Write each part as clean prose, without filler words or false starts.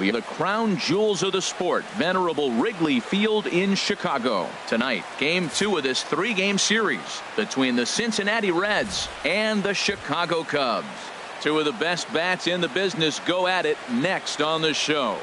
We have the crown jewels of the sport, venerable Wrigley Field in Chicago. Tonight, Game 2 of this 3-game series between the Cincinnati Reds and the Chicago Cubs. Two of the best bats in the business go at it next on the show.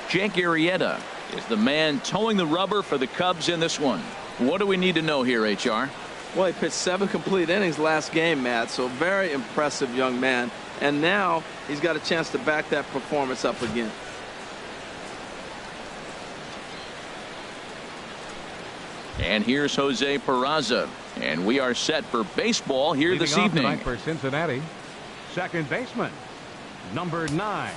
Jake Arrieta is the man towing the rubber for the Cubs in this one. What do we need to know here, HR? Well, he pitched 7 complete innings last game, Matt, so very impressive young man. And now he's got a chance to back that performance up again. And here's Jose Peraza. And we are set for baseball here this evening. For Cincinnati, second baseman, number 9.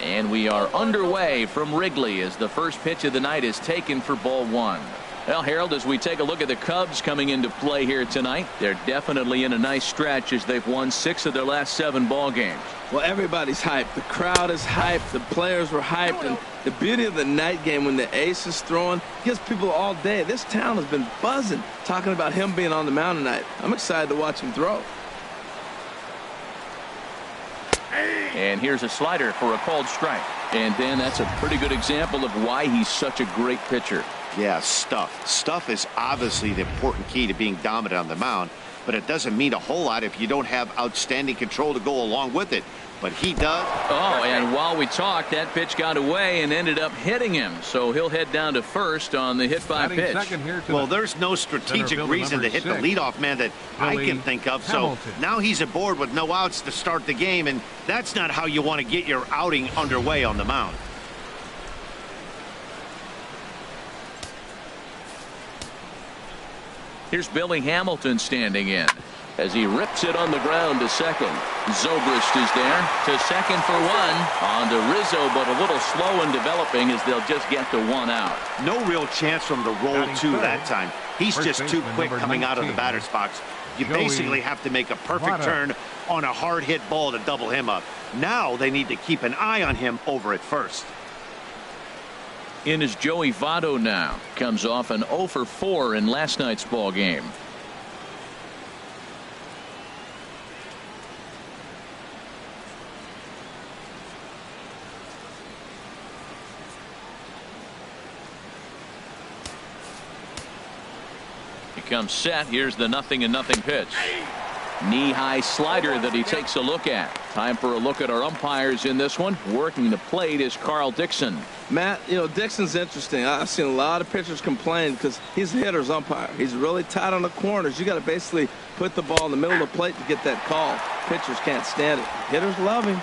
And we are underway from Wrigley as the first pitch of the night is taken for ball 1. Well, Harold, as we take a look at the Cubs coming into play here tonight, they're definitely in a nice stretch as they've won 6 of their last 7 ball games. Well, everybody's hyped. The crowd is hyped. The players were hyped. And the beauty of the night game when the ace is throwing gives people all day. This town has been buzzing talking about him being on the mound tonight. I'm excited to watch him throw. And here's a slider for a called strike. And Dan, that's a pretty good example of why he's such a great pitcher. Yeah, stuff. Stuff is obviously the important key to being dominant on the mound, but it doesn't mean a whole lot if you don't have outstanding control to go along with it. But he does. Oh, and while we talked, that pitch got away and ended up hitting him. So he'll head down to first on the hit by pitch. Well, there's no strategic reason to hit the leadoff man that I can think of. So now he's aboard with no outs to start the game, and that's not how you want to get your outing underway on the mound. Here's Billy Hamilton standing in as he rips it on the ground to second. Zobrist is there to second for 1. On to Rizzo, but a little slow in developing as they'll just get to 1 out. No real chance from the roll 2 that time. He's just too quick coming out of the batter's box. You basically have to make a perfect turn on a hard hit ball to double him up. Now they need to keep an eye on him over at first. In is Joey Votto now. Comes off an 0 for 4 in last night's ball game. He comes set. Here's the 0-0 pitch. Knee-high slider that he takes a look at. Time for a look at our umpires in this one. Working the plate is Carl Dixon. Matt, you know, Dixon's interesting. I've seen a lot of pitchers complain because he's a hitter's umpire. He's really tight on the corners. You got to basically put the ball in the middle of the plate to get that call. Pitchers can't stand it. Hitters love him.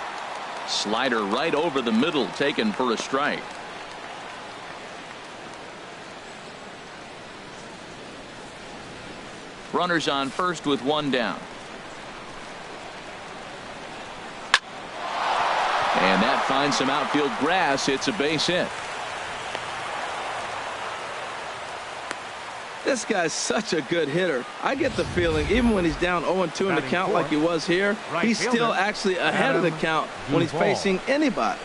Slider right over the middle, taken for a strike. Runners on first with 1 down. And that finds some outfield grass. It's a base hit. This guy's such a good hitter. I get the feeling even when he's down 0-2 in the count like he was here, he's still actually ahead of the count when he's facing anybody.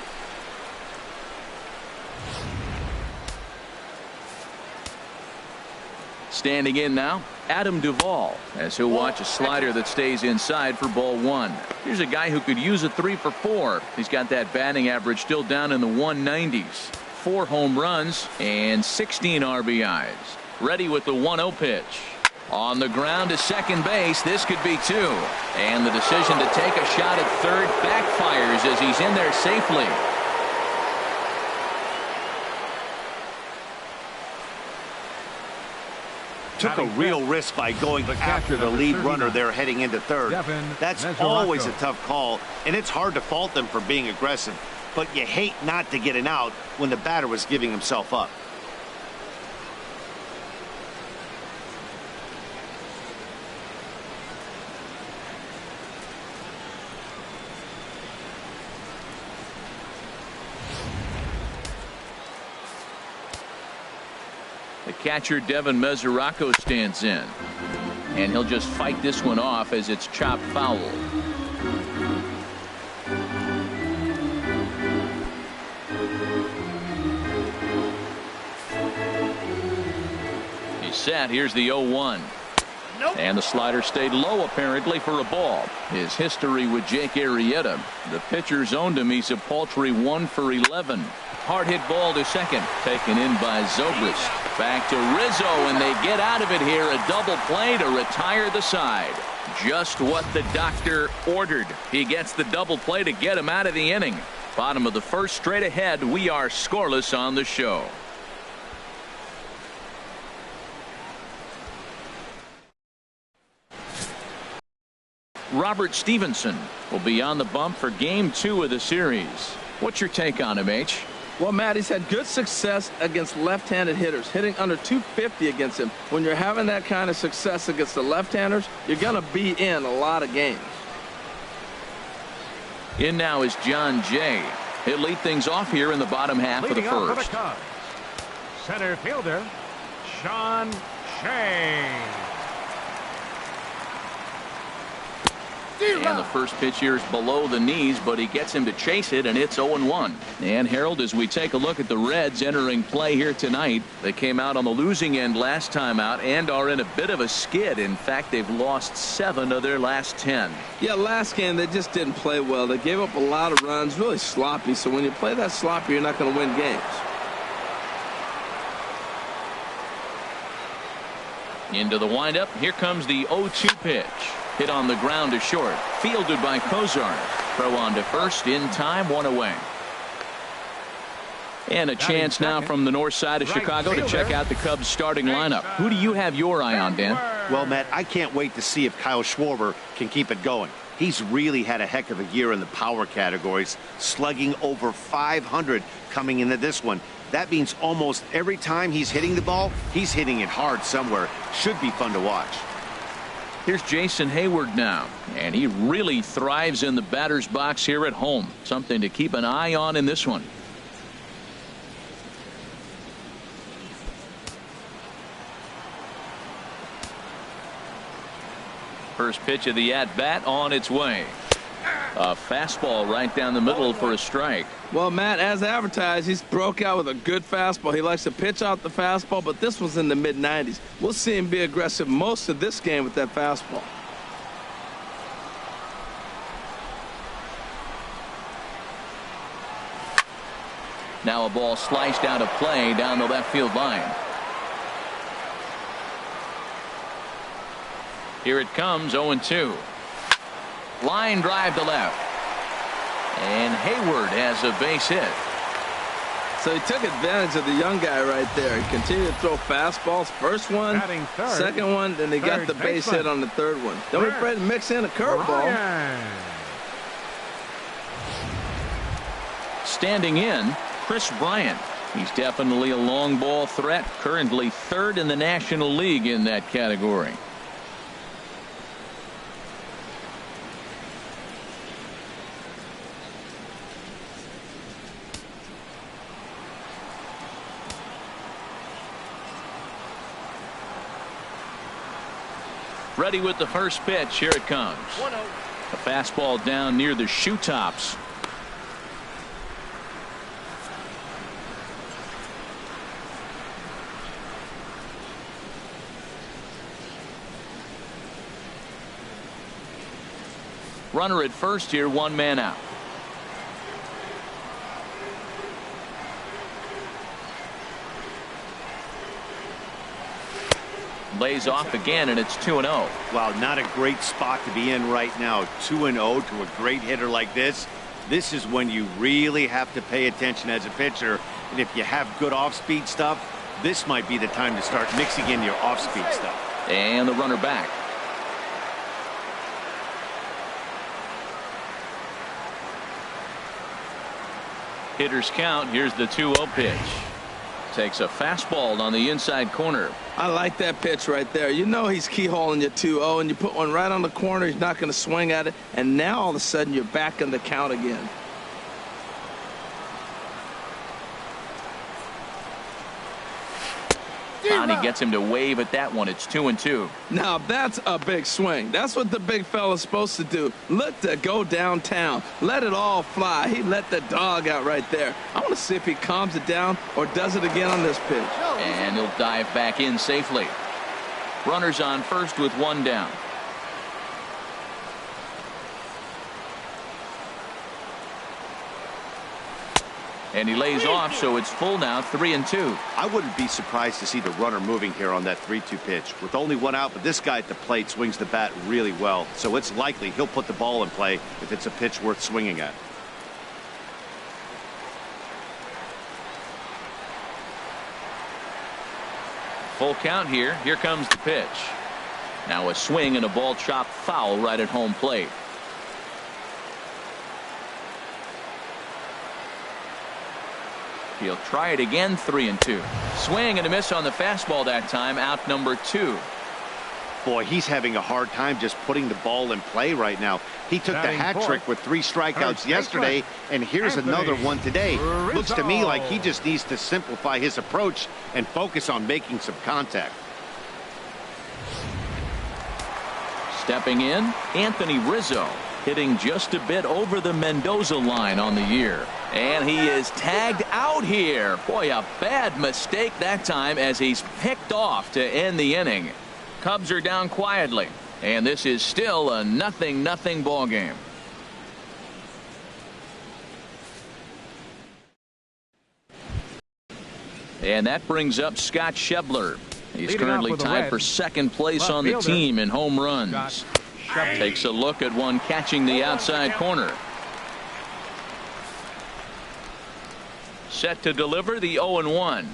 Standing in now, Adam Duvall, as he'll watch a slider that stays inside for ball 1. Here's a guy who could use a 3 for 4. He's got that batting average still down in the 190s. 4 home runs and 16 RBIs. Ready with the 1-0 pitch. On the ground to second base. This could be 2. And the decision to take a shot at third backfires as he's in there safely. Took a real risk by going after the lead runner there heading into third. That's always a tough call, and it's hard to fault them for being aggressive. But you hate not to get an out when the batter was giving himself up. The catcher Devin Mesoraco stands in, and he'll just fight this one off as it's chopped foul. set. Here's the 0-1. And the slider stayed low apparently for a ball. His history with Jake Arrieta. The pitcher zoned him. He's a paltry 1 for 11. Hard hit ball to second. Taken in by Zobrist. Back to Rizzo, and they get out of it here. A double play to retire the side. Just what the doctor ordered. He gets the double play to get him out of the inning. Bottom of the first, straight ahead. We are scoreless on the show. Robert Stevenson will be on the bump for game 2 of the series. What's your take on him, H? Well, Matt, he's had good success against left-handed hitters, hitting under 250 against him. When you're having that kind of success against the left-handers, you're going to be in a lot of games. In now is John Jay. He'll lead things off here in the bottom half of the first. Center fielder, Sean Shea. And the first pitch here is below the knees, but he gets him to chase it, and it's 0-1. And Harold, as we take a look at the Reds entering play here tonight, they came out on the losing end last time out and are in a bit of a skid. In fact, they've lost 7 of their last 10. Yeah, last game they just didn't play well. They gave up a lot of runs, really sloppy. So when you play that sloppy, you're not going to win games. Into the windup. Here comes the 0-2 pitch. Hit on the ground to short. Fielded by Kozar. Throw on to first in time. 1 away. And a chance now from the north side of Chicago to check out the Cubs starting lineup. Who do you have your eye on, Dan? Well, Matt, I can't wait to see if Kyle Schwarber can keep it going. He's really had a heck of a year in the power categories, slugging over 500 coming into this one. That means almost every time he's hitting the ball, he's hitting it hard somewhere. Should be fun to watch. Here's Jason Hayward now, and he really thrives in the batter's box here at home. Something to keep an eye on in this one. First pitch of the at-bat on its way. A fastball right down the middle for a strike. Well, Matt, as advertised, he's broke out with a good fastball. He likes to pitch out the fastball, but this was in the mid-90s. We'll see him be aggressive most of this game with that fastball. Now a ball sliced out of play down the left field line. Here it comes, 0-2. Line drive to left. And Hayward has a base hit. So he took advantage of the young guy right there. He continued to throw fastballs. First one, second one, then he got the base hit on the third one. Don't be afraid to mix in a curveball. Standing in, Chris Bryant. He's definitely a long ball threat. Currently 3rd in the National League in that category. Ready with the first pitch. Here it comes. A fastball down near the shoe tops. Runner at first here, 1 man out. Lays off again, and it's 2-0. Wow, not a great spot to be in right now. 2-0 to a great hitter like this. This is when you really have to pay attention as a pitcher. And if you have good off-speed stuff, this might be the time to start mixing in your off-speed stuff. And the runner back. Hitters count. Here's the 2-0 pitch. Takes a fastball on the inside corner. I like that pitch right there. You know he's keyholing your 2-0, and you put one right on the corner. He's not going to swing at it. And now all of a sudden you're back in the count again. He gets him to wave at that one. It's 2-2. Now that's a big swing. That's what the big fella's supposed to do. Look to go downtown. Let it all fly. He let the dog out right there. I want to see if he calms it down or does it again on this pitch. And he'll dive back in safely. Runners on first with one down. And he lays off, so it's full now, 3-2. I wouldn't be surprised to see the runner moving here on that 3-2 pitch. With only one out, but this guy at the plate swings the bat really well, so it's likely he'll put the ball in play if it's a pitch worth swinging at. Full count here. Here comes the pitch. Now a swing and a ball chopped foul right at home plate. He'll try it again, 3-2. Swing and a miss on the fastball that time, out number 2. Boy, he's having a hard time just putting the ball in play right now. He took the hat trick with 3 strikeouts yesterday, and here's another one today. Looks to me like he just needs to simplify his approach and focus on making some contact. Stepping in, Anthony Rizzo, hitting just a bit over the Mendoza line on the year. And he is tagged out here. Boy, a bad mistake that time as he's picked off to end the inning. Cubs are down quietly, and this is still a 0-0 ball game. And that brings up Scott Schebler. He's currently tied for second place on the team in home runs. Takes a look at one catching the outside corner. Set to deliver the 0-1.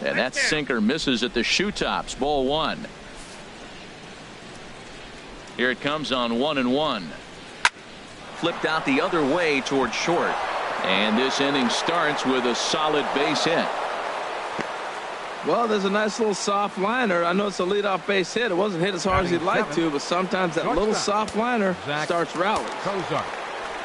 And that sinker misses at the shoe tops. Ball 1. Here it comes on 1-1. Flipped out the other way toward short. And this inning starts with a solid base hit. Well, there's a nice little soft liner. I know it's a leadoff base hit. It wasn't hit as hard as he'd like to, but sometimes that little soft liner starts rallies.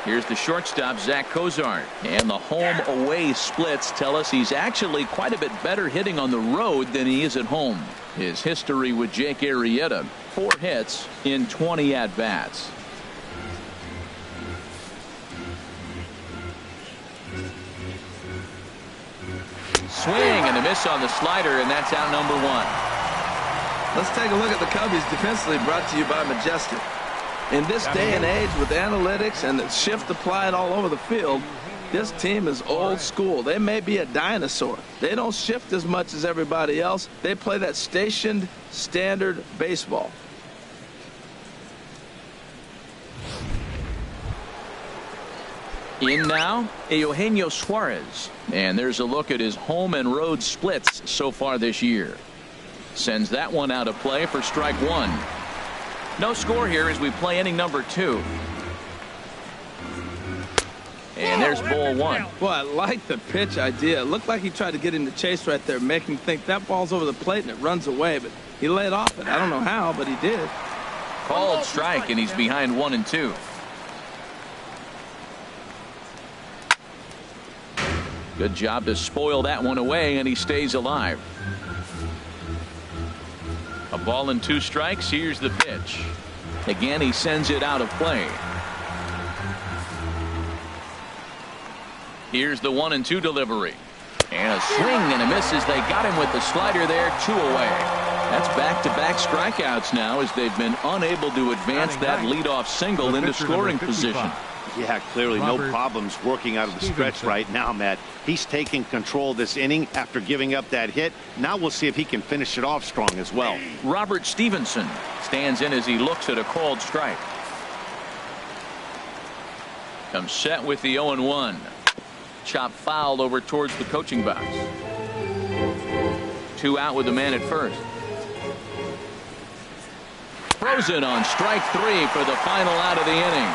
Here's the shortstop, Zach Cozart. And the home-away splits tell us he's actually quite a bit better hitting on the road than he is at home. His history with Jake Arrieta, 4 hits in 20 at-bats. Swing and a miss on the slider, and that's out number 1. Let's take a look at the Cubbies defensively, brought to you by Majestic. In this day and age with analytics and the shift applied all over the field, this team is old school. They may be a dinosaur. They don't shift as much as everybody else. They play that stationed standard baseball. In now, Eugenio Suarez. And there's a look at his home and road splits so far this year. Sends that one out of play for strike 1. No score here as we play inning number 2. And there's ball 1. Boy, I like the pitch idea. It looked like he tried to get in the chase right there, make him think that ball's over the plate and it runs away, but he laid off it. I don't know how, but he did. Called strike, and he's behind 1-2. Good job to spoil that one away, and he stays alive. A ball and 2 strikes. Here's the pitch. Again, he sends it out of play. Here's the 1-2 delivery. And a swing and a miss as they got him with the slider there, 2 away. That's back-to-back strikeouts now as they've been unable to advance that leadoff single into scoring position. Yeah, clearly no problems working out of the stretch right now, Matt. He's taking control this inning after giving up that hit. Now we'll see if he can finish it off strong as well. Robert Stevenson stands in as he looks at a called strike. Comes set with the 0-1. Chop foul over towards the coaching box. 2 out with the man at first. Frozen on strike 3 for the final out of the inning.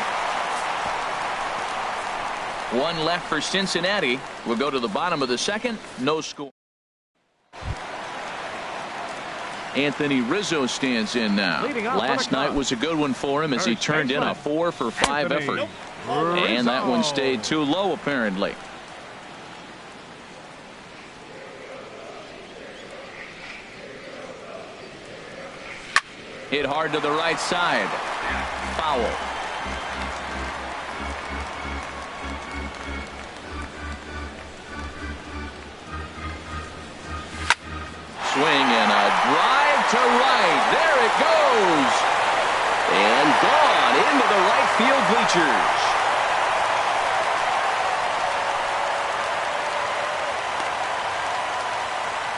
1 left for Cincinnati. We'll go to the bottom of the second. No score. Anthony Rizzo stands in now. Last night was a good one for him as he turned in a 4-for-5 effort. And that one stayed too low apparently. Hit hard to the right side. Foul. Swing and a drive to right. There it goes. And gone into the right field bleachers.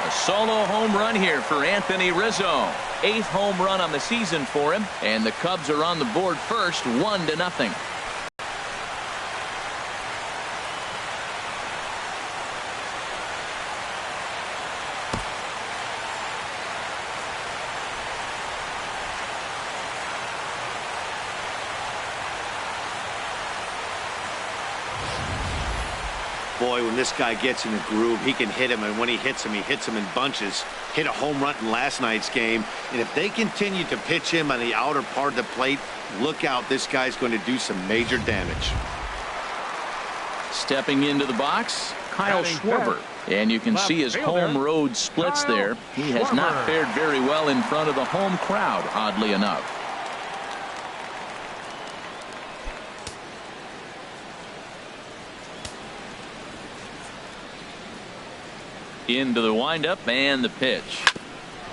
A solo home run here for Anthony Rizzo. 8th home run on the season for him. And the Cubs are on the board first, 1-0. Boy, when this guy gets in a groove, he can hit him, and when he hits him in bunches. Hit a home run in last night's game, and if they continue to pitch him on the outer part of the plate, look out, this guy's going to do some major damage. Stepping into the box, Kyle Schwarber. And you can see his home road splits there. He has not fared very well in front of the home crowd, oddly enough. Into the windup and the pitch.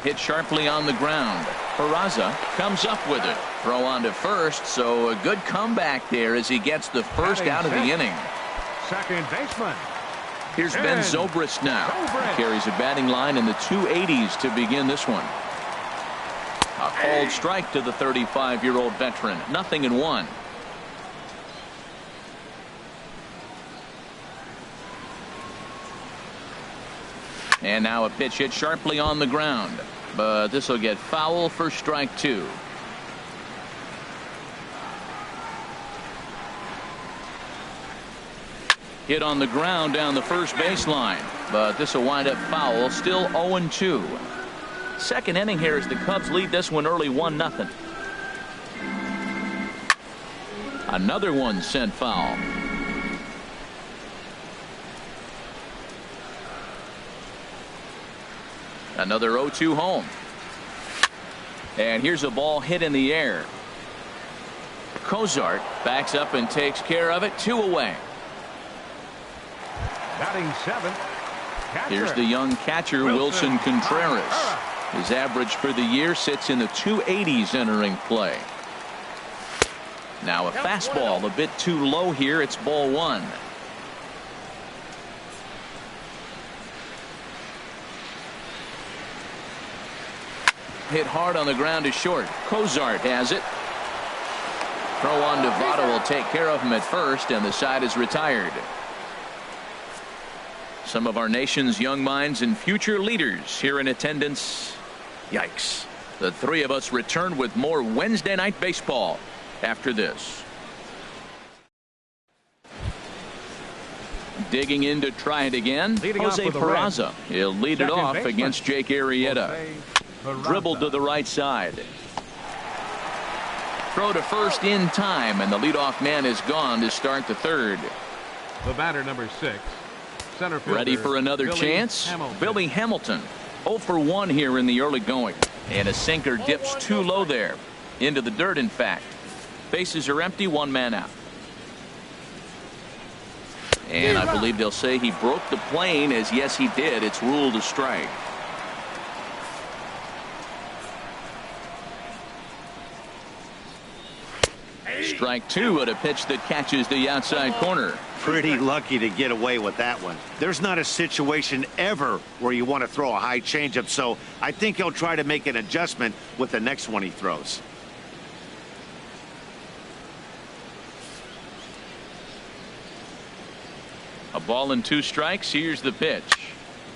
Hit sharply on the ground. Peraza comes up with it. Throw on to first, so a good comeback there as he gets the first out of the inning. Second baseman. Here's Ben Zobrist now. He carries a batting line in the 280s to begin this one. A called strike to the 35-year-old veteran. 0-1. And now a pitch hit sharply on the ground. But this will get foul for strike 2. Hit on the ground down the first baseline. But this will wind up foul. Still 0-2. Second inning here as the Cubs lead this one early 1-0. Another one sent foul. Another 0-2 home. And here's a ball hit in the air. Cozart backs up and takes care of it. 2 away. Batting 7th. Here's the young catcher Wilson Contreras. His average for the year sits in the 280s entering play. Now a fastball a bit too low here. It's ball 1. Hit hard on the ground to short. Cozart has it. Throw on to Votto will take care of him at first, and the side is retired. Some of our nation's young minds and future leaders here in attendance. Yikes. The three of us return with more Wednesday Night Baseball after this. Digging in to try it again, Jose Peraza. He'll lead it off against Jake Arrieta. Dribbled to the right side. Throw to first in time, and the leadoff man is gone to start the third. The batter, number 6. Center fielder, ready for another chance. Billy Hamilton. 0 for 1 here in the early going. And a sinker dips too low there. Into the dirt, in fact. Bases are empty, 1 man out. And I believe they'll say he broke the plane, as yes he did. It's ruled a strike. Strike 2 at a pitch that catches the outside corner. Pretty lucky to get away with that one. There's not a situation ever where you want to throw a high changeup, so I think he'll try to make an adjustment with the next one he throws. A ball and 2 strikes. Here's the pitch.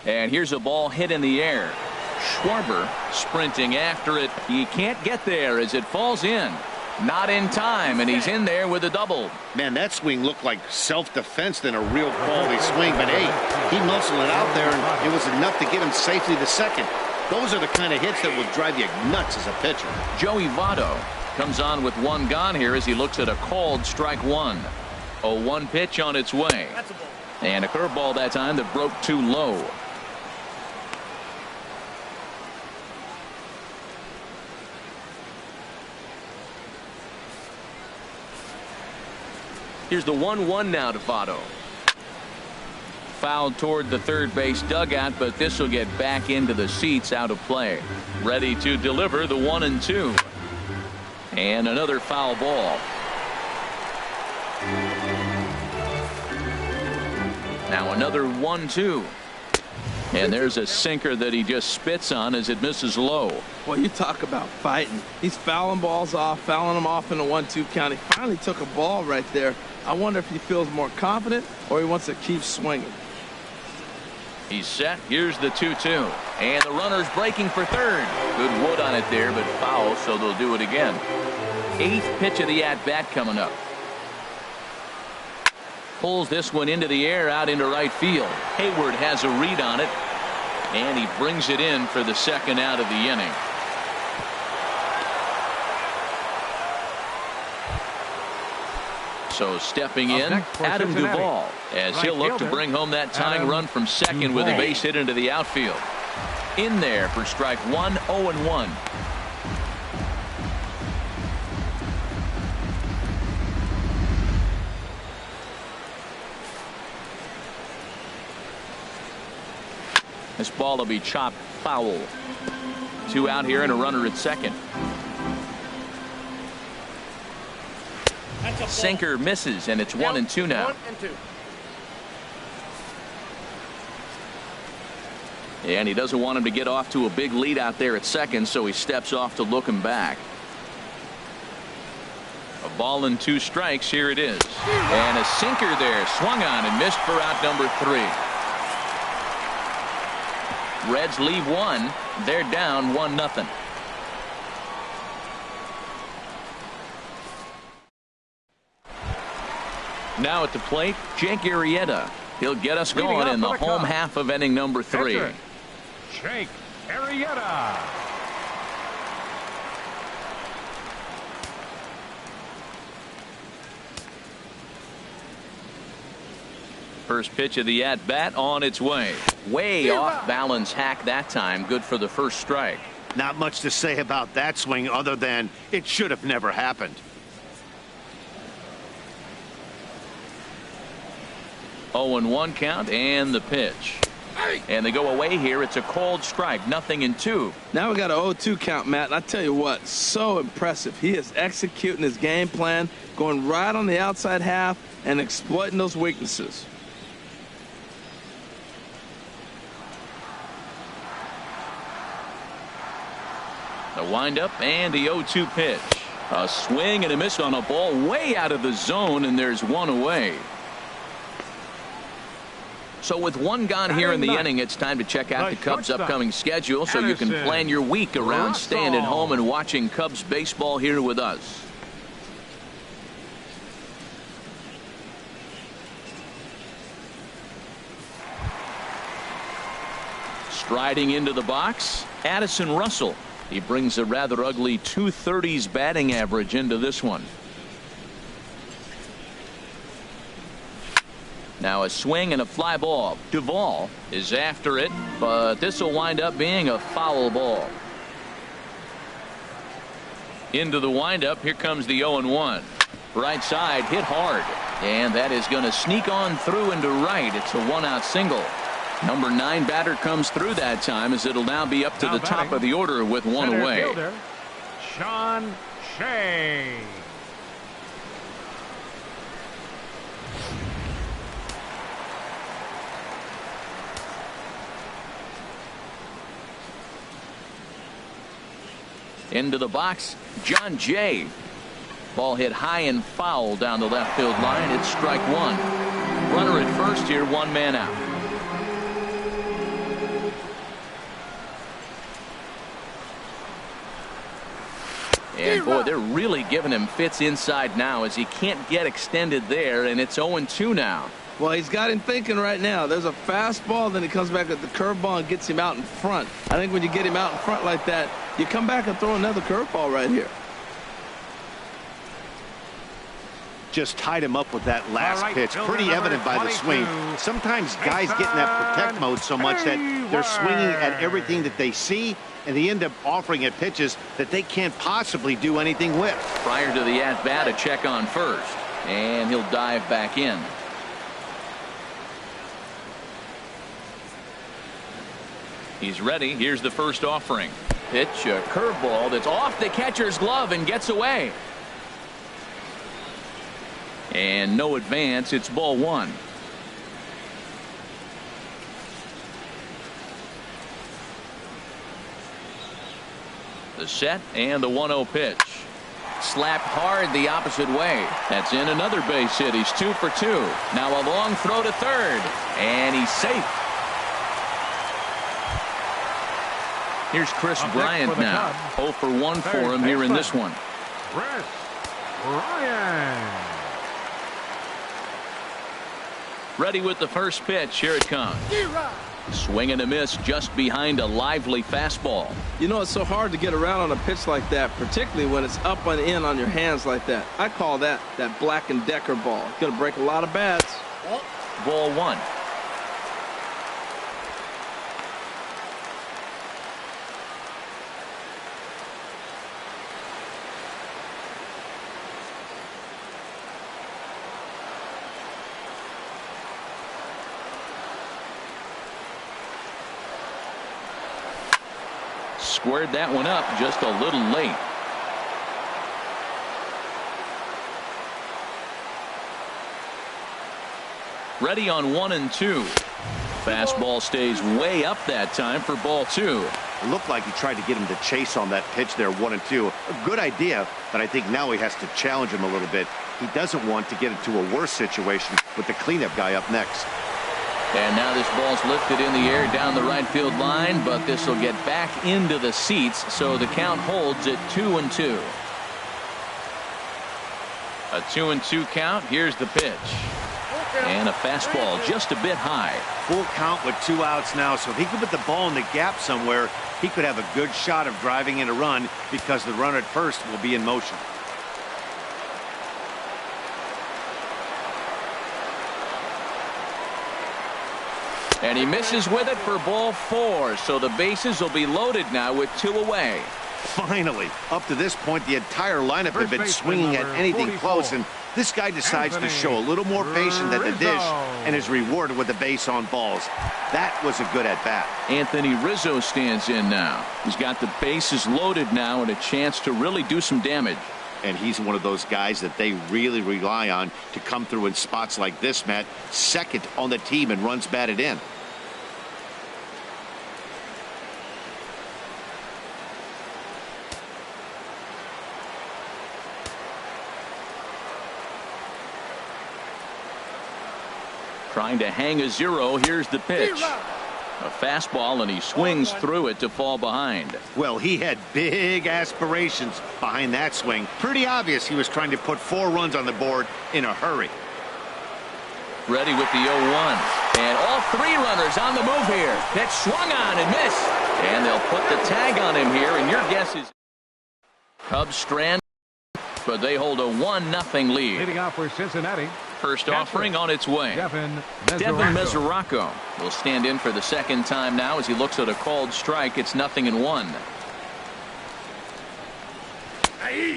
And here's a ball hit in the air. Schwarber sprinting after it. He can't get there as it falls in. Not in time, and he's in there with a double. Man, that swing looked like self-defense than a real quality swing, but hey, he muscled it out there, and it was enough to get him safely to second. Those are the kind of hits that will drive you nuts as a pitcher. Joey Votto comes on with 1 gone here as he looks at a called strike 1. A 1 pitch on its way. And a curveball that time that broke too low. Here's the 1-1 now to Votto. fouled toward the third base dugout, but this will get back into the seats, out of play. Ready to deliver the 1-2. And another foul ball. Now another 1-2. And there's a sinker that he just spits on as it misses low. Well, you talk about fighting. He's fouling balls off, fouling them off in a 1-2 count. He finally took a ball right there. I wonder if he feels more confident or he wants to keep swinging. He's set. Here's the 2-2. And the runner's breaking for third. Good wood on it there, but foul, so they'll do it again. 8th pitch of the at-bat coming up. Pulls this one into the air, out into right field. Hayward has a read on it, and he brings it in for the second out of the inning. So stepping in, Adam Duvall, as he'll look to bring home that tying run from second with a base hit into the outfield. In there for strike one, 0-1. This ball will be chopped foul. 2 out here and a runner at second. Sinker misses, and it's 1-2 now. 1-2. And he doesn't want him to get off to a big lead out there at second, so he steps off to look him back. A ball and 2 strikes. Here it is. And a sinker there, swung on and missed for out number 3. Reds leave 1. They're down 1-0. Now at the plate, Jake Arrieta. He'll get us going in the home half of inning number 3. Jake Arrieta. First pitch of the at-bat on its way. Way off balance hack that time. Good for the first strike. Not much to say about that swing other than it should have never happened. 0-1 count and the pitch. And they go away here. It's a cold strike. 0-2. Now we got an 0-2 count, Matt. And I tell you what, so impressive. He is executing his game plan, going right on the outside half and exploiting those weaknesses. The windup and the 0-2 pitch. A swing and a miss on a ball way out of the zone, and there's one away. So with 1 gone here in the inning, it's time to check out the Cubs' upcoming schedule so you can plan your week around staying at home and watching Cubs baseball here with us. Striding into the box, Addison Russell. He brings a rather ugly 230s batting average into this one. Now a swing and a fly ball. Duvall is after it, but this will wind up being a foul ball. Into the windup. Here comes the 0-1. Right side hit hard, and that is going to sneak on through into right. It's a 1-out single. Number 9 batter comes through that time, as it'll now be up to the top of the order with 1 away. Fielder, Sean Shea. Into the box, John Jay. Ball hit high and foul down the left field line. It's strike 1. Runner at first here, 1 man out. And boy, they're really giving him fits inside now, as he can't get extended there, and it's 0-2 now. Well, he's got him thinking right now. There's a fastball, then he comes back with the curveball and gets him out in front. I think when you get him out in front like that, you come back and throw another curveball right here. Just tied him up with that last pitch. Pretty evident by the swing. Sometimes guys get in that protect mode so much that they're swinging at everything that they see, and they end up offering at pitches that they can't possibly do anything with. Prior to the at-bat, a check on first, and he'll dive back in. He's ready. Here's the first offering. Pitch, a curveball that's off the catcher's glove and gets away. And no advance. It's ball one. The set and the 1-0 pitch. Slapped hard the opposite way. That's in another base hit. He's 2 for 2. Now a long throw to third. And he's safe. Here's Chris Bryant now. 0 for 1 for him here in this one. Chris Bryant. Ready with the first pitch. Here it comes. Swing and a miss just behind a lively fastball. You know, it's so hard to get around on a pitch like that, particularly when it's up and in on your hands like that. I call that Black & Decker ball. It's going to break a lot of bats. Ball one. Squared that one up just a little late. Ready on 1 and 2. Fastball stays way up that time for ball 2. It looked like he tried to get him to chase on that pitch there, 1 and 2. A good idea, but I think now he has to challenge him a little bit. He doesn't want to get into a worse situation with the cleanup guy up next. And now this ball's lifted in the air down the right field line, but this will get back into the seats, so the count holds at 2 and 2. A 2 and 2 count. Here's the pitch. And a fastball just a bit high. Full count with 2 outs now, so if he could put the ball in the gap somewhere, he could have a good shot of driving in a run because the runner at first will be in motion. And he misses with it for ball 4, so the bases will be loaded now with 2 away. Finally, up to this point, the entire lineup had been swinging at anything close, and this guy decides to show a little more patience at the dish and is rewarded with a base on balls. That was a good at-bat. Anthony Rizzo stands in now. He's got the bases loaded now and a chance to really do some damage. And he's one of those guys that they really rely on to come through in spots like this, Matt. Second on the team and runs batted in. Trying to hang a 0. Here's the pitch. A fastball, and he swings through it to fall behind. Well, he had big aspirations behind that swing. Pretty obvious he was trying to put 4 runs on the board in a hurry. Ready with the 0-1. And all 3 runners on the move here. Pitch swung on and missed. And they'll put the tag on him here, and your guess is Cubs strand, but they hold a 1-0 lead. Leading off for Cincinnati. First offering on its way. Devin Mesoraco will stand in for the second time now as he looks at a called strike. It's 0-1.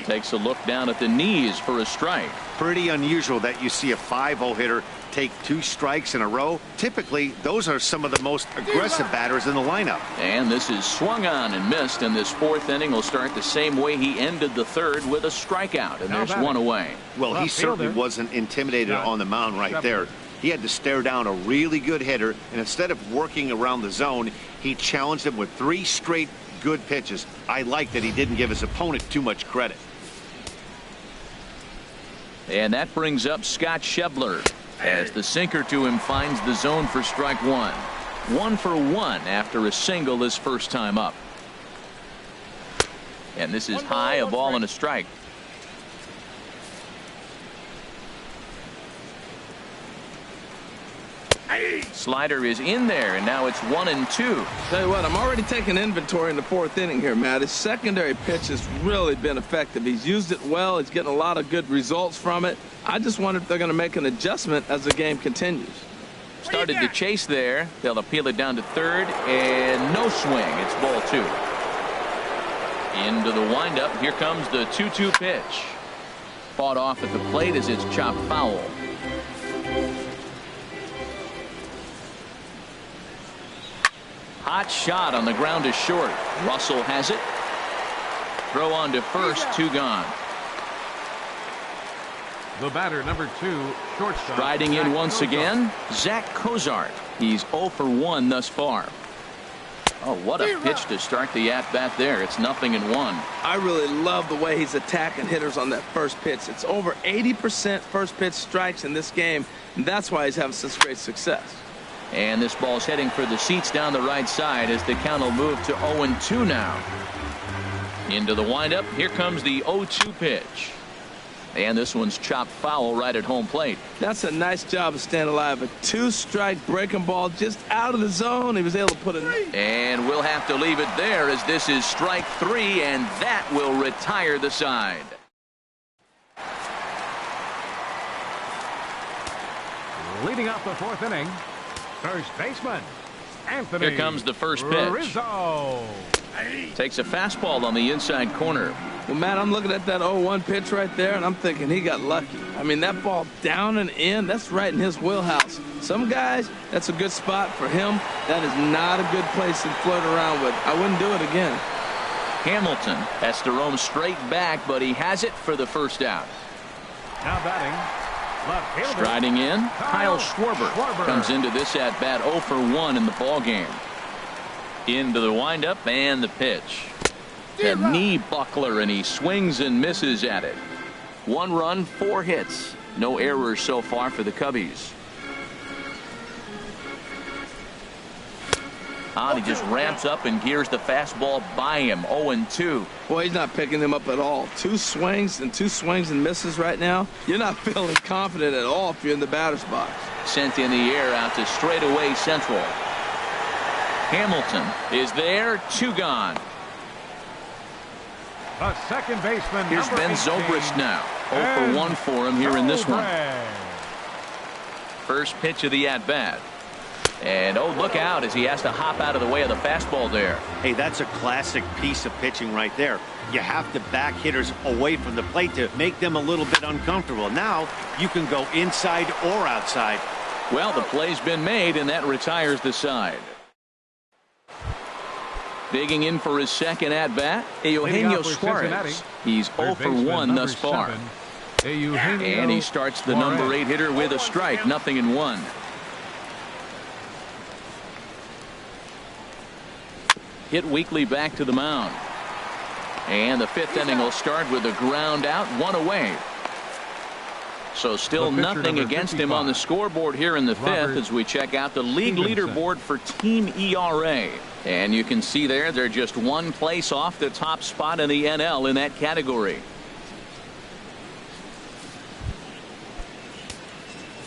Takes a look down at the knees for a strike. Pretty unusual that you see a 5-0 hitter take 2 strikes in a row. Typically, those are some of the most aggressive batters in the lineup. And this is swung on and missed, and this 4th inning will start the same way he ended the 3rd with a strikeout, and there's 1 away. Well, he certainly wasn't intimidated on the mound right there. He had to stare down a really good hitter, and instead of working around the zone, he challenged him with 3 straight good pitches. I like that he didn't give his opponent too much credit. And that brings up Scott Schebler as the sinker to him finds the zone for strike 1. 1 for 1 after a single his first time up. And this is high, a ball and a strike. Slider is in there, and now it's 1-2. Tell you what, I'm already taking inventory in the 4th inning here, Matt. His secondary pitch has really been effective. He's used it well. He's getting a lot of good results from it. I just wonder if they're going to make an adjustment as the game continues. Started to chase there. They'll appeal it down to 3rd, and no swing. It's ball 2. Into the windup. Here comes the 2-2 pitch. Fought off at the plate as it's chopped foul. Hot shot on the ground is short. Russell has it. Throw on to first, 2 gone. The batter, number 2, shortstop. Striding in once again, Zach Cozart. He's 0 for 1 thus far. Oh, what a pitch to start the at-bat there. It's 0-1. I really love the way he's attacking hitters on that first pitch. It's over 80% first pitch strikes in this game, and that's why he's having such great success. And this ball's heading for the seats down the right side as the count will move to 0-2 now. Into the windup. Here comes the 0-2 pitch. And this one's chopped foul right at home plate. That's a nice job of staying alive. A 2-strike breaking ball just out of the zone. He was able to put it in. And we'll have to leave it there as this is strike 3, and that will retire the side. Leading off the 4th inning, first baseman, Anthony. Here comes the first pitch. Rizzo. Takes a fastball on the inside corner. Well, Matt, I'm looking at that 0-1 pitch right there, and I'm thinking he got lucky. I mean, that ball down and in, that's right in his wheelhouse. Some guys, that's a good spot. For him, that is not a good place to flirt around with. I wouldn't do it again. Hamilton has to roam straight back, but he has it for the first out. Now batting, left fielder. Striding in, Kyle Schwarber comes into this at bat 0 for 1 in the ball game. Into the windup and the pitch. A knee buckler, and he swings and misses at it. 1 run, 4 hits. No errors so far for the Cubbies. He just ramps up and gears the fastball by him. 0-2. Boy, he's not picking him up at all. 2 swings and misses right now. You're not feeling confident at all if you're in the batter's box. Sent in the air out to straightaway central. Hamilton is there. 2 gone. The second baseman. Here's Ben Zobrist now. 0 for 1 for him here in this one. First pitch of the at-bat. And oh, look out as he has to hop out of the way of the fastball there. Hey, that's a classic piece of pitching right there. You have to back hitters away from the plate to make them a little bit uncomfortable. Now you can go inside or outside. Well, the play's been made, and that retires the side. Digging in for his second at-bat, Eugenio Suarez. He's 0 for 1 thus far. And he starts the number 8 hitter with a strike. 0-1. Hit weakly back to the mound. And the 5th inning will start with a ground out, 1 away. So still nothing against him on the scoreboard here in the 5th as we check out the league leaderboard for team ERA. And you can see there they're just 1 place off the top spot in the NL in that category.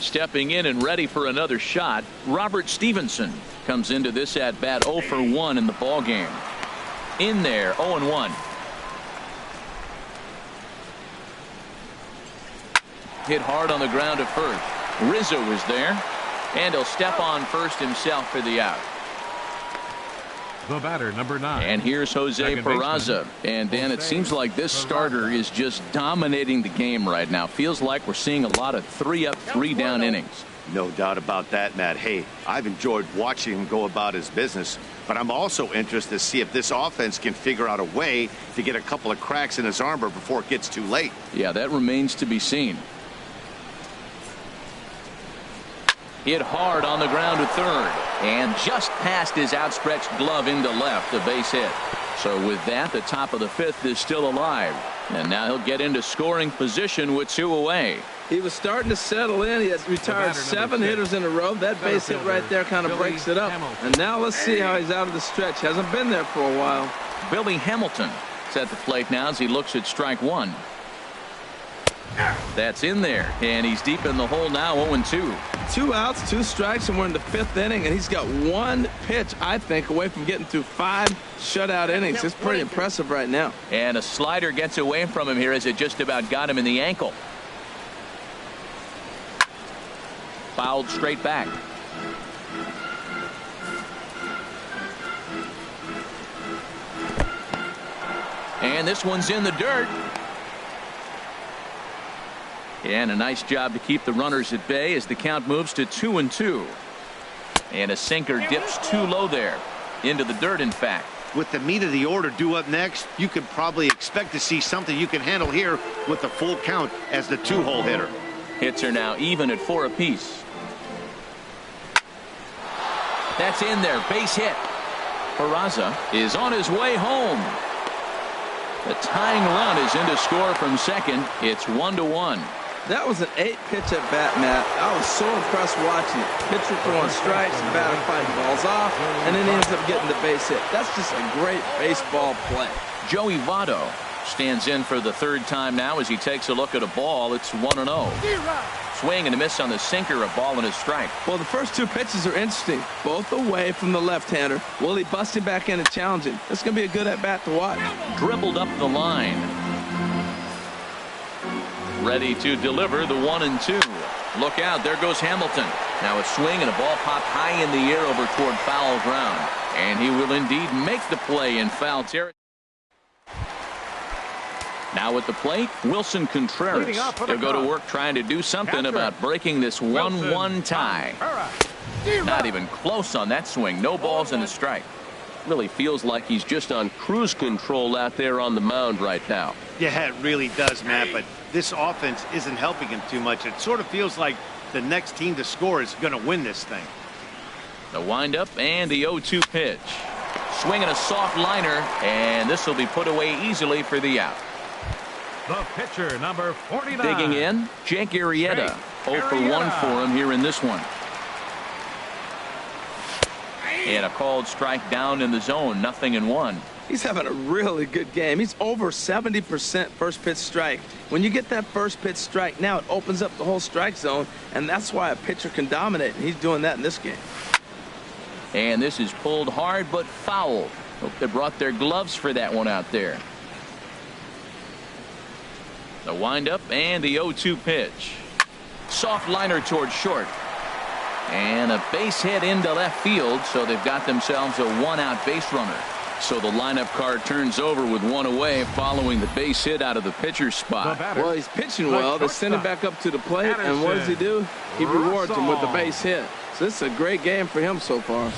Stepping in and ready for another shot, Robert Stevenson comes into this at bat 0 for 1 in the ball game. In there, 0-1. Hit hard on the ground at first. Rizzo is there, and he'll step on first himself for the out. The batter, number 9. And here's Jose Peraza. And Dan, it seems like this starter is just dominating the game right now. Feels like we're seeing a lot of 3-up, 3-down innings. No doubt about that, Matt. Hey, I've enjoyed watching him go about his business, but I'm also interested to see if this offense can figure out a way to get a couple of cracks in his armor before it gets too late. Yeah, that remains to be seen. Hit hard on the ground to third, and just past his outstretched glove into left, a base hit. So with that, the top of the 5th is still alive, and now he'll get into scoring position with 2 away. He was starting to settle in. He has retired 7 hitters in a row. That base hit right there kind of breaks it up. And now let's see how he's out of the stretch. Hasn't been there for a while. Billy Hamilton is at the plate now as he looks at strike 1. That's in there, and he's deep in the hole now. 0-2. 2 outs, 2 strikes, and we're in the 5th inning, and he's got 1 pitch, I think, away from getting through 5 shutout innings. It's pretty impressive right now. And a slider gets away from him here as it just about got him in the ankle. Fouled straight back. And this one's in the dirt. And a nice job to keep the runners at bay as the count moves to 2-2. And a sinker dips too low there. into the dirt, in fact. With the meat of the order due up next, you could probably expect to see something you can handle here with the full count as the 2-hole hitter. Hits are now even at 4 apiece. That's in there. Base hit. Peraza is on his way home. The tying run is in to score from second. It's 1-1. That was an 8-pitch at bat, Matt. I was so impressed watching it. Pitcher throwing strikes, batter fighting balls off, and then he ends up getting the base hit. That's just a great baseball play. Joey Votto stands in for the 3rd time now as he takes a look at a ball. It's 1-0. Swing and a miss on the sinker, a ball and a strike. Well, the first 2 pitches are interesting, both away from the left-hander. Will he bust him back in and challenge him? It's going to be a good at-bat to watch. Dribbled up the line. Ready to deliver the 1-2. Look out, there goes Hamilton. Now a swing and a ball popped high in the air over toward foul ground. And he will indeed make the play in foul territory. Now at the plate, Wilson Contreras. He'll go to work trying to do something about breaking this 1-1 tie. Not even close on that swing. No balls and a strike. Really feels like he's just on cruise control out there on the mound right now. Yeah, it really does, Matt, but this offense isn't helping him too much. It sort of feels like the next team to score is going to win this thing. The windup and the 0-2 pitch. Swinging a soft liner, and this will be put away easily for the out. The pitcher, number 49. Digging in, Jake Arrieta. 0 for 1 for him here in this one. And a called strike down in the zone, 0-1. He's having a really good game. He's over 70% first pitch strike. When you get that first pitch strike, now it opens up the whole strike zone, and that's why a pitcher can dominate, and he's doing that in this game. And this is pulled hard but foul. Hope they brought their gloves for that one out there. The windup and the 0-2 pitch. Soft liner towards short. And a base hit into left field, so they've got themselves a 1-out base runner. So the lineup card turns over with 1 away following the base hit out of the pitcher's spot. Well, he's pitching well. They send him back up to the plate, and what does he do? He rewards him with the base hit. So this is a great game for him so far.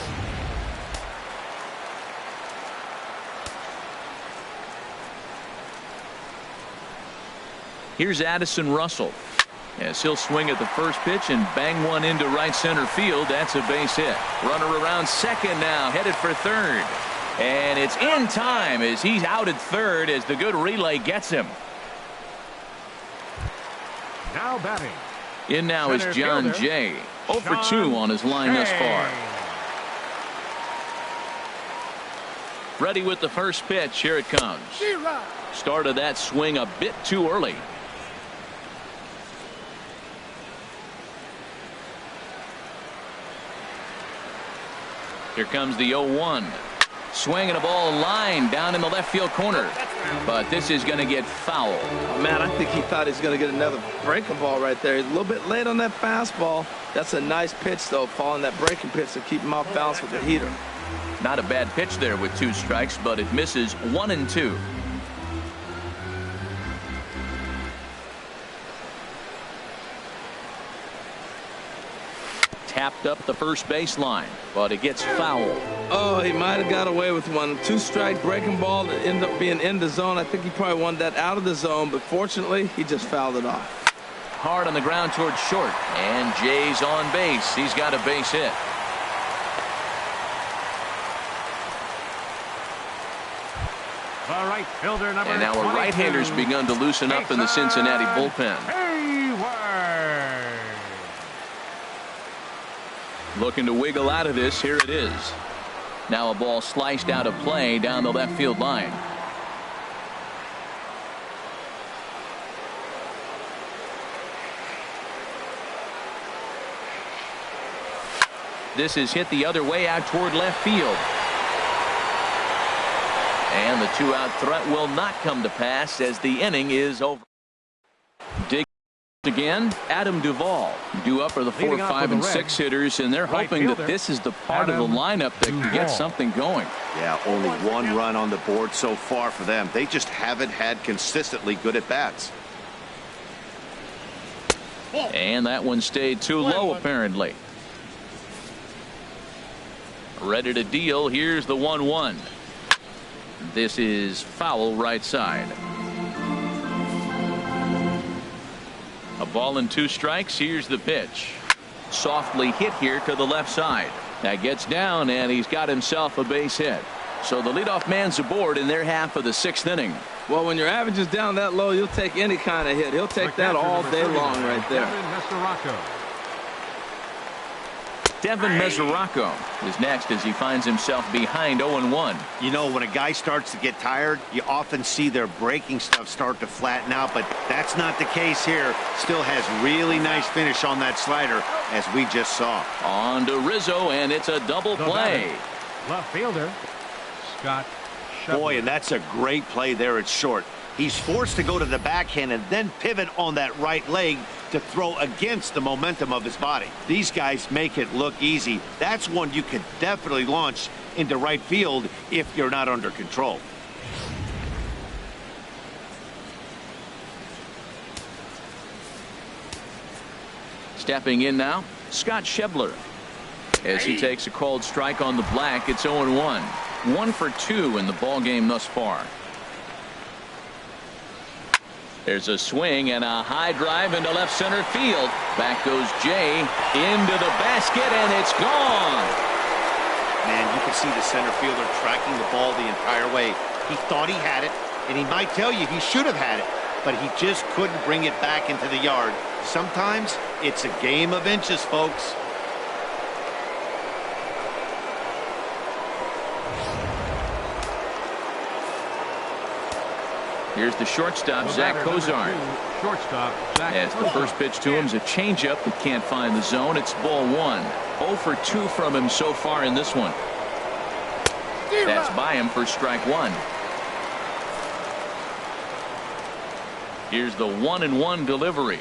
Here's Addison Russell. As he'll swing at the first pitch and bang one into right center field. That's a base hit. Runner around second now, headed for third. And it's in time as he's out at third as the good relay gets him. Now batting. In now is John Jay. 0 for 2 on his line thus far. Ready with the first pitch. Here it comes. Started that swing a bit too early. Here comes the 0-1. Swinging a ball line down in the left field corner. But this is going to get foul. Man, I think he thought he was going to get another breaking ball right there. He's a little bit late on that fastball. That's a nice pitch, though, following that breaking pitch to keep him off balance with the heater. Not a bad pitch there with 2 strikes, but it misses 1-2. Tapped up the first baseline, but it gets foul. Oh, he might have got away with one. 2-strike breaking ball that ended up being in the zone. I think he probably wanted that out of the zone, but fortunately, he just fouled it off. Hard on the ground towards short, and Jay's on base. He's got a base hit. The right fielder, number And now a right-hander's begun to loosen up in the Cincinnati bullpen. Hayward. Looking to wiggle out of this. Here it is. Now a ball sliced out of play down the left field line. This is hit the other way out toward left field. And the 2-out threat will not come to pass as the inning is over. Dig again, Adam Duvall due up for the 4, 5, and 6 hitters, and they're hoping that this is the part of the lineup that can get something going. Yeah, only 1 run on the board so far for them. They just haven't had consistently good at bats. And that one stayed too low apparently. Ready to deal. Here's the 1-1. This is foul right side. A ball and 2 strikes. Here's the pitch. Softly hit here to the left side. That gets down, and he's got himself a base hit. So the leadoff man's aboard in their half of the 6th inning. Well, when your average is down that low, you'll take any kind of hit. He'll take that all day long right there. Devin Mesoraco is next as he finds himself behind 0-1. You know, when a guy starts to get tired, you often see their breaking stuff start to flatten out, but that's not the case here. Still has really nice finish on that slider, as we just saw. On to Rizzo, and it's a double play. Left fielder, Scott Schebler. Boy, and that's a great play there at short. He's forced to go to the backhand and then pivot on that right leg to throw against the momentum of his body. These guys make it look easy. That's one you could definitely launch into right field if you're not under control. Stepping in now, Scott Schebler. As he takes a called strike on the black, it's 0-1. 1 for 2 in the ball game thus far. There's a swing and a high drive into left center field. Back goes Jay into the basket, and it's gone. Man, you can see the center fielder tracking the ball the entire way. He thought he had it, and he might tell you he should have had it, but he just couldn't bring it back into the yard. Sometimes it's a game of inches, folks. Here's the shortstop, Zach Cozart. As the first pitch to him is a changeup that can't find the zone. It's ball 1. 0 for 2 from him so far in this one. That's by him for strike 1. Here's the 1-1 delivery.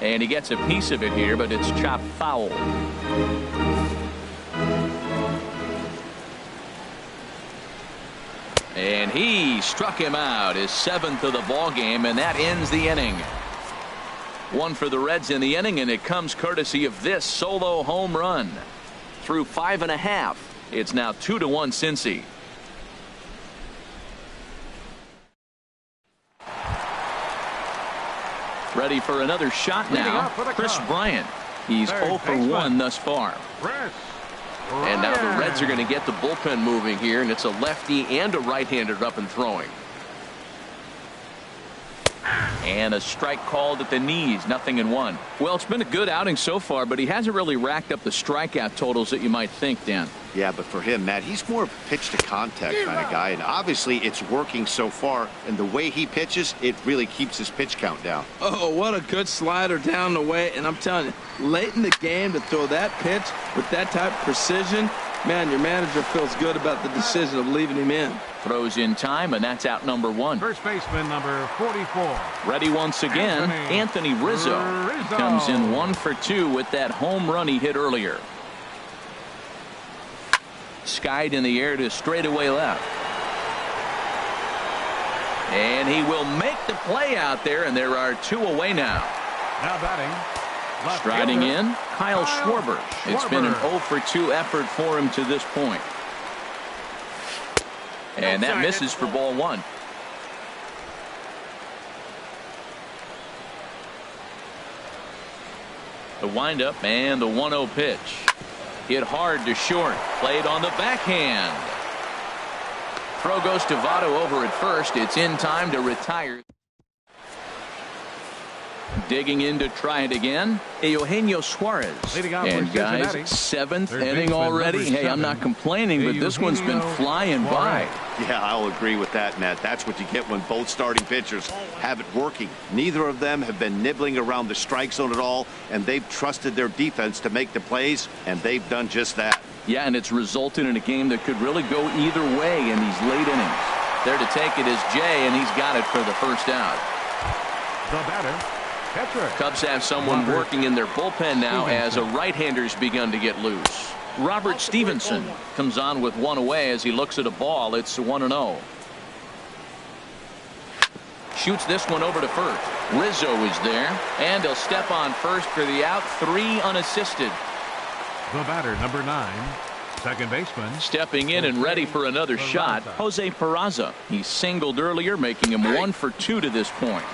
And he gets a piece of it here, but it's chopped foul. And he struck him out, his 7th of the ball game, and that ends the inning. 1 for the Reds in the inning, and it comes courtesy of this solo home run. Through 5 1/2, it's now 2-1 Cincy. Ready for another shot now, Chris Bryant. He's 0 for 1 thus far. And now the Reds are going to get the bullpen moving here, and it's a lefty and a right-hander up and throwing. And a strike called at the knees, 0-1. Well, it's been a good outing so far, but he hasn't really racked up the strikeout totals that you might think, Dan. Yeah, but for him, Matt, he's more of a pitch-to-contact kind of guy, and obviously it's working so far, and the way he pitches, it really keeps his pitch count down. Oh, what a good slider down the way, and I'm telling you, late in the game to throw that pitch with that type of precision, man, your manager feels good about the decision of leaving him in. Throws in time, and that's out number 1. First baseman number 44. Ready once again, Anthony Rizzo. Comes in 1 for 2 with that home run he hit earlier. Skied in the air to straightaway left. And he will make the play out there, and there are 2 away now. Now batting. Striding in, Kyle Schwarber. It's been an 0 for 2 effort for him to this point. And that misses for ball 1. The windup and the 1-0 pitch. Hit hard to short. Played on the backhand. Throw goes to Votto over at first. It's in time to retire. Digging in to try it again, Eugenio Suarez. And guys, 7th inning already. Hey, I'm not complaining, but this one's been flying by. Yeah, I'll agree with that, Matt. That's what you get when both starting pitchers have it working. Neither of them have been nibbling around the strike zone at all, and they've trusted their defense to make the plays, and they've done just that. Yeah, and it's resulted in a game that could really go either way in these late innings. There to take it is Jay, and he's got it for the first out. The batter, catcher. Cubs have someone working in their bullpen now as a right-hander's begun to get loose. Robert Stevenson comes on with 1 away as he looks at a ball. It's 1-0. Shoots this one over to first. Rizzo is there, and he'll step on first for the out. 3 unassisted. The batter, number 9, Second baseman. Stepping in and ready for another shot, Jose Peraza. He singled earlier, making him 1 for 2 to this point.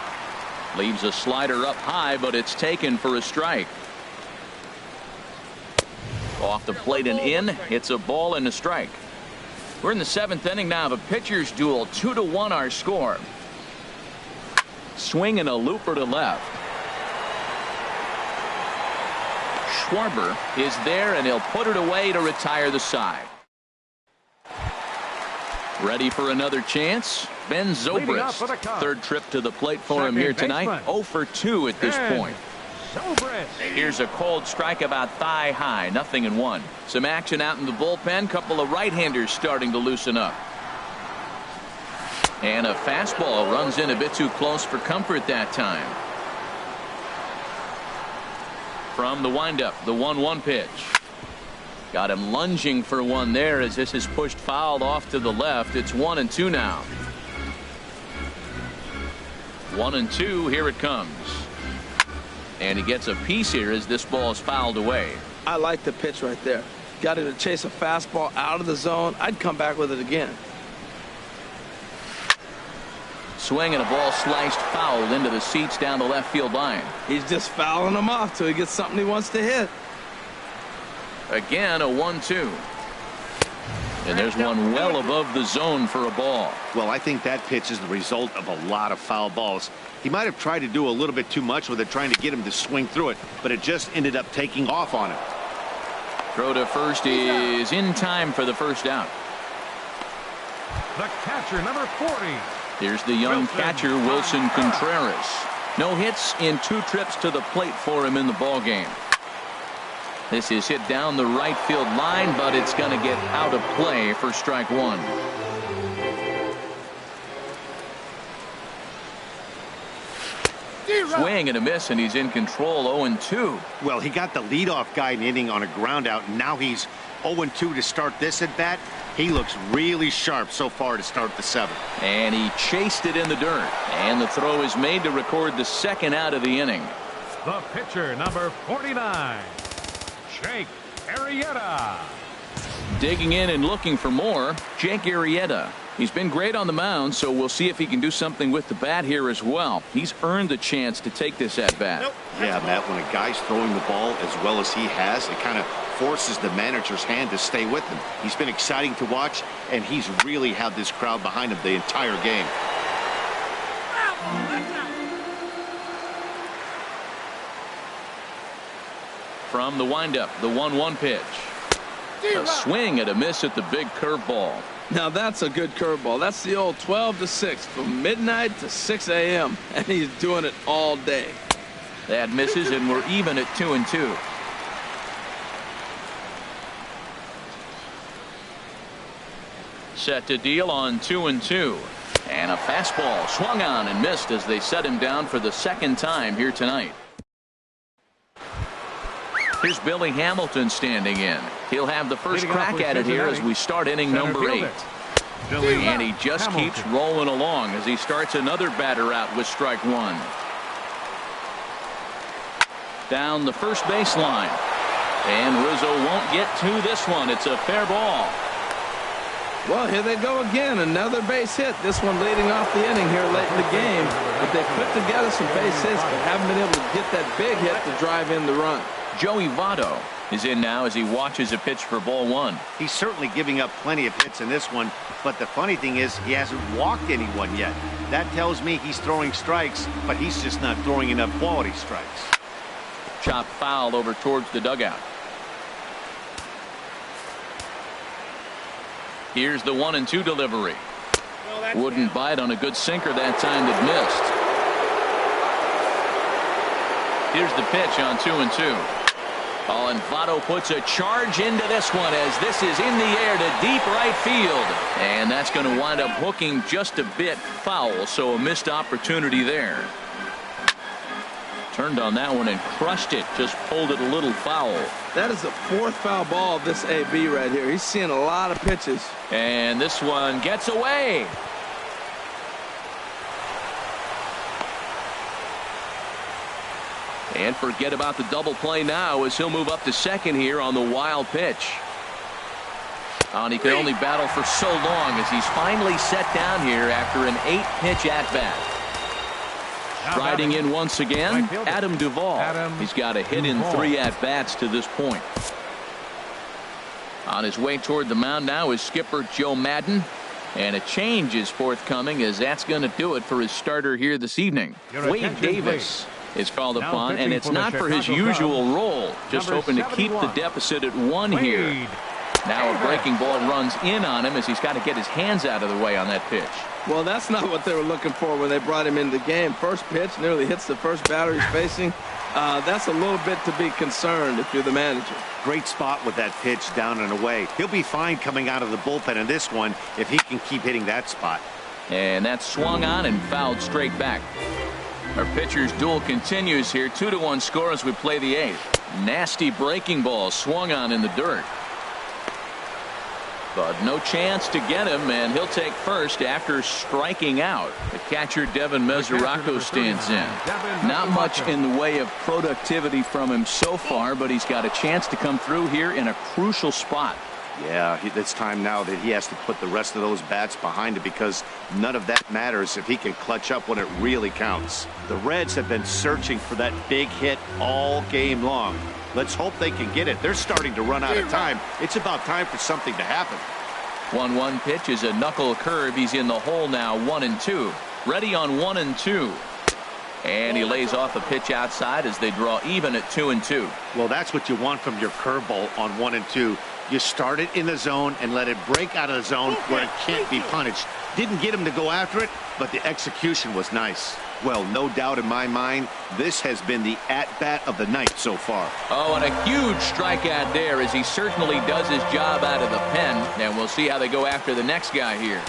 Leaves a slider up high, but it's taken for a strike. Off the plate and in. It's a ball and a strike. We're in the 7th inning now of a pitcher's duel. 2-1 our score. Swing and a looper to left. Schwarber is there, and he'll put it away to retire the side. Ready for another chance? Ben Zobrist. Third trip to the plate for him here tonight. 0 for 2 at this point. Here's a cold strike about thigh high. 0-1. Some action out in the bullpen. Couple of right-handers starting to loosen up. And a fastball runs in a bit too close for comfort that time. From the windup, the 1-1 pitch. Got him lunging for one there as this is pushed foul off to the left. It's 1-2 now. 1-2. Here it comes. And he gets a piece here as this ball is fouled away. I like the pitch right there. Got him to chase a fastball out of the zone. I'd come back with it again. Swing and a ball sliced foul into the seats down the left field line. He's just fouling them off till he gets something he wants to hit. Again, a 1-2. And there's one well above the zone for a ball. Well, I think that pitch is the result of a lot of foul balls. He might have tried to do a little bit too much with it, trying to get him to swing through it, but it just ended up taking off on him. Throw to first is in time for the first out. The catcher, number 40. Here's the young catcher, Wilson Contreras. No hits in 2 trips to the plate for him in the ball game. This is hit down the right field line, but it's going to get out of play for strike 1. Swing and a miss, and he's in control. 0-2. Well, he got the leadoff guy in the inning on a ground out, and now he's 0-2 to start this at bat. He looks really sharp so far to start the 7th. And he chased it in the dirt. And the throw is made to record the second out of the inning. The pitcher, number 49, Jake Arrieta. Digging in and looking for more, Jake Arrieta. He's been great on the mound, so we'll see if he can do something with the bat here as well. He's earned the chance to take this at bat. Yeah, Matt, when a guy's throwing the ball as well as he has, it kind of forces the manager's hand to stay with him. He's been exciting to watch, and he's really had this crowd behind him the entire game. From the windup, the 1-1 pitch. A swing and a miss at the big curveball. Now that's a good curveball. That's the old 12 to 6 from midnight to 6 a.m. and he's doing it all day. That misses, and we're even at 2-2. Set to deal on 2-2. And a fastball swung on and missed as they set him down for the second time here tonight. Here's Billy Hamilton standing in. He'll have the first crack at it here as we start inning number 8. And he just keeps rolling along as he starts another batter out with strike 1. Down the first baseline. And Rizzo won't get to this one. It's a fair ball. Well, here they go again. Another base hit. This one leading off the inning here late in the game. But they put together some base hits, but haven't been able to get that big hit to drive in the run. Joey Votto is in now as he watches a pitch for ball 1. He's certainly giving up plenty of hits in this one, but the funny thing is he hasn't walked anyone yet. That tells me he's throwing strikes, but he's just not throwing enough quality strikes. Chop foul over towards the dugout. Here's the 1-2 delivery. Wouldn't bite on a good sinker that time that missed. Here's the pitch on 2-2. Oh, and Votto puts a charge into this one as this is in the air to deep right field. And that's going to wind up hooking just a bit foul, so a missed opportunity there. Turned on that one and crushed it, just pulled it a little foul. That is the 4th foul ball of this AB right here. He's seeing a lot of pitches. And this one gets away. And forget about the double play now as he'll move up to second here on the wild pitch. And he could only battle for so long as he's finally set down here after an 8-pitch at-bat. Riding in once again, Adam Duvall. He's got a hit in 3 at-bats to this point. On his way toward the mound now is skipper Joe Madden. And a change is forthcoming, as that's going to do it for his starter here this evening. Wade Davis is called upon, and it's not for his usual role. Just hoping to keep the deficit at 1 here. Now a breaking ball runs in on him as he's got to get his hands out of the way on that pitch. Well, that's not what they were looking for when they brought him into the game. First pitch nearly hits the first batter he's facing. That's a little bit to be concerned if you're the manager. Great spot with that pitch down and away. He'll be fine coming out of the bullpen in this one if he can keep hitting that spot. And that's swung on and fouled straight back. Our pitcher's duel continues here. 2-1 score as we play the 8th. Nasty breaking ball swung on in the dirt. But no chance to get him, and he'll take first after striking out. The catcher, Devin Mesoraco, stands in. Not much in the way of productivity from him so far, but he's got a chance to come through here in a crucial spot. Yeah, it's time now that he has to put the rest of those bats behind it, because none of that matters if he can clutch up when it really counts. The Reds have been searching for that big hit all game long. Let's hope they can get it. They're starting to run out of time. It's about time for something to happen. 1-1 pitch is a knuckle curve. He's in the hole now, 1-2. Ready on 1-2. And he lays off a pitch outside as they draw even at 2-2. Well, that's what you want from your curveball on 1-2. You start it in the zone and let it break out of the zone where it can't be punished. Didn't get him to go after it, but the execution was nice. Well, no doubt in my mind, this has been the at-bat of the night so far. Oh, and a huge strikeout there as he certainly does his job out of the pen. And we'll see how they go after the next guy here.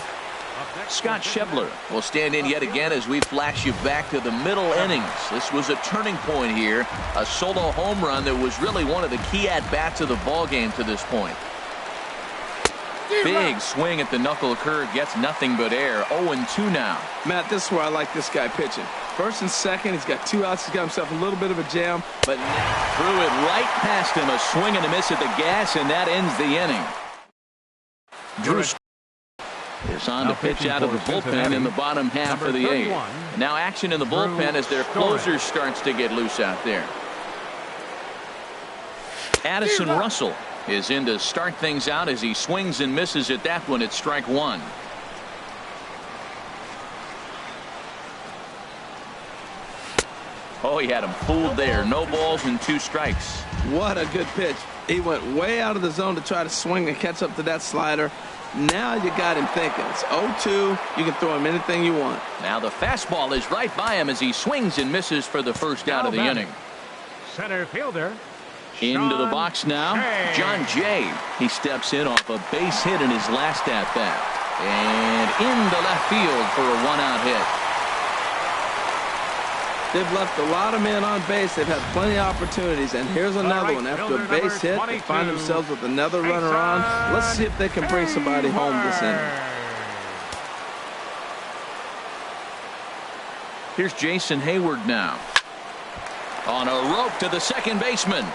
Scott Schebler will stand in yet again as we flash you back to the middle innings. This was a turning point here. A solo home run that was really one of the key at-bats of the ball game to this point. Big swing at the knuckle curve, gets nothing but air. 0-2 now. Matt, this is where I like this guy pitching. First and second, he's got 2 outs. He's got himself a little bit of a jam, but threw it right past him. A swing and a miss at the gas, and that ends the inning. Drew is on to pitch out of the bullpen in the bottom half of the 8th. Now action in the bullpen as their closer starts to get loose out there. Addison Russell is in to start things out as he swings and misses at that one at strike 1. Oh, he had him fooled there. No balls and 2 strikes. What a good pitch. He went way out of the zone to try to swing and catch up to that slider. Now you got him thinking. It's 0-2. You can throw him anything you want. Now the fastball is right by him as he swings and misses for the first out of the inning. Center fielder. Into the box now, John Jay. He steps in off a base hit in his last at-bat. And into left field for a 1-out hit. They've left a lot of men on base. They've had plenty of opportunities. And here's another one. After a base hit, they find themselves with another runner on. Let's see if they can bring somebody home this inning. Here's Jason Hayward now. On a rope to the second baseman.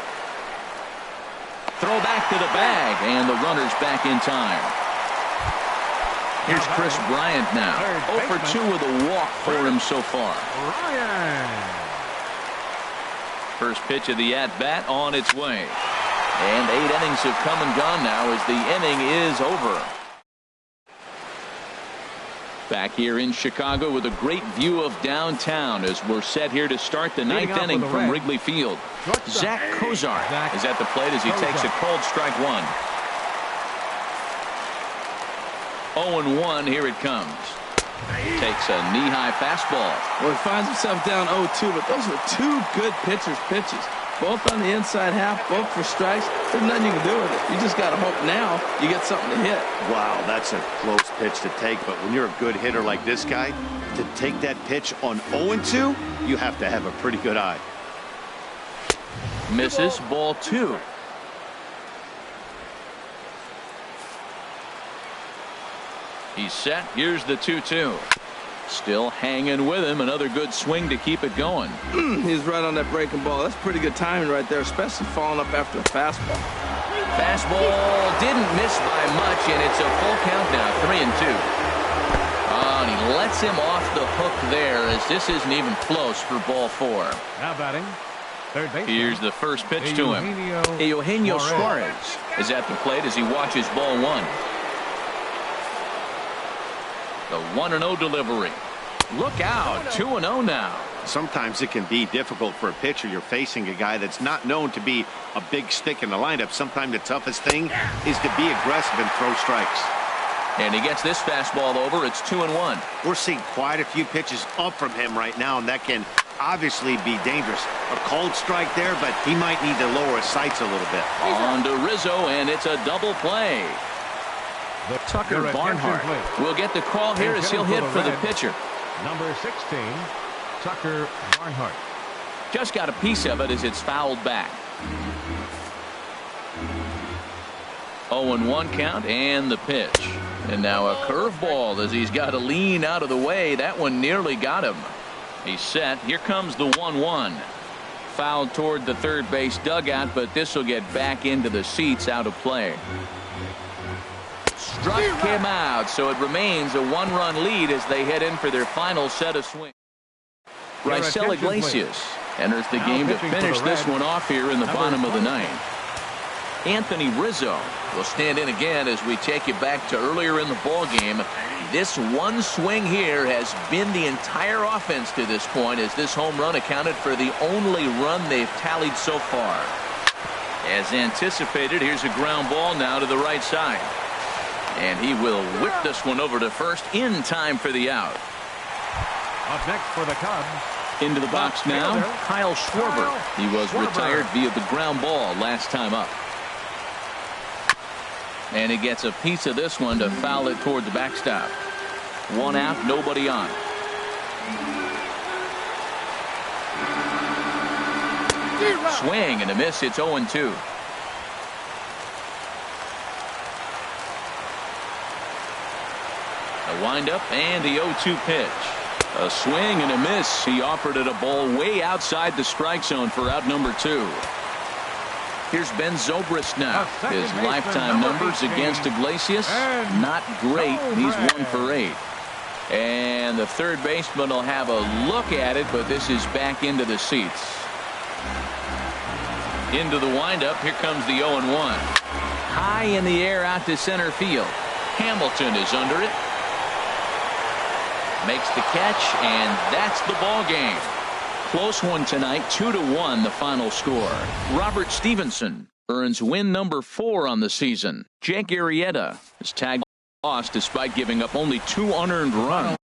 Throw back to the bag, and the runner's back in time. Here's Chris Bryant now. 0 for 2 with a walk for him so far. First pitch of the at-bat on its way. And 8 innings have come and gone now as the inning is over. Back here in Chicago with a great view of downtown as we're set here to start the 9th inning from Wrigley Field. Zach Kozar is at the plate as he takes a cold strike 1. 0-1, here it comes. Takes a knee-high fastball. Well, he finds himself down 0-2, but those are 2 good pitches. Both on the inside half, both for strikes. There's nothing you can do with it. You just got to hope now you get something to hit. Wow, that's a close pitch to take, but when you're a good hitter like this guy, to take that pitch on 0-2, you have to have a pretty good eye. Misses, ball 2. He's set. Here's the 2-2. Still hanging with him. Another good swing to keep it going. He's right on that breaking ball. That's pretty good timing right there, especially falling up after a fastball. Fastball didn't miss by much, and it's a full count now, 3-2. Oh, and he lets him off the hook there, as this isn't even close for ball 4. Now batting, third base. Here's the first pitch to him. Eugenio Suarez is at the plate as he watches ball 1. The 1-0 delivery. Look out, 2-0 now. Sometimes it can be difficult for a pitcher. You're facing a guy that's not known to be a big stick in the lineup. Sometimes the toughest thing is to be aggressive and throw strikes. And he gets this fastball over. It's 2-1. We're seeing quite a few pitches up from him right now, and that can obviously be dangerous. A cold strike there, but he might need to lower his sights a little bit. On to Rizzo, and it's a double play. Tucker Barnhart will get the call here as he'll hit for the pitcher. Number 16, Tucker Barnhart. Just got a piece of it as it's fouled back. 0-1 count and the pitch. And now a curveball as he's got to lean out of the way. That one nearly got him. He's set. Here comes the 1-1. Fouled toward the third base dugout, but this will get back into the seats, out of play. Struck him out, so it remains a 1-run lead as they head in for their final set of swings. Raisel Iglesias enters the game to finish this one off here in the bottom of the ninth. Anthony Rizzo will stand in again as we take you back to earlier in the ball game. This one swing here has been the entire offense to this point, as this home run accounted for the only run they've tallied so far. As anticipated, here's a ground ball now to the right side. And he will whip this one over to first in time for the out. Up next for the Cubs. Into the box now, Kyle Schwarber. He was retired via the ground ball last time up. And he gets a piece of this one to foul it toward the backstop. 1 out, nobody on. Swing and a miss. It's 0-2. A windup and the 0-2 pitch. A swing and a miss. He offered it a ball way outside the strike zone for out number 2. Here's Ben Zobrist now. His lifetime numbers against Iglesias, not great. He's 1 for 8. And the third baseman will have a look at it, but this is back into the seats. Into the windup. Here comes the 0-1. High in the air out to center field. Hamilton is under it. Makes the catch, and that's the ball game. Close one tonight, 2-1 the final score. Robert Stevenson earns win number 4 on the season. Jake Arrieta is tagged loss despite giving up only 2 unearned runs.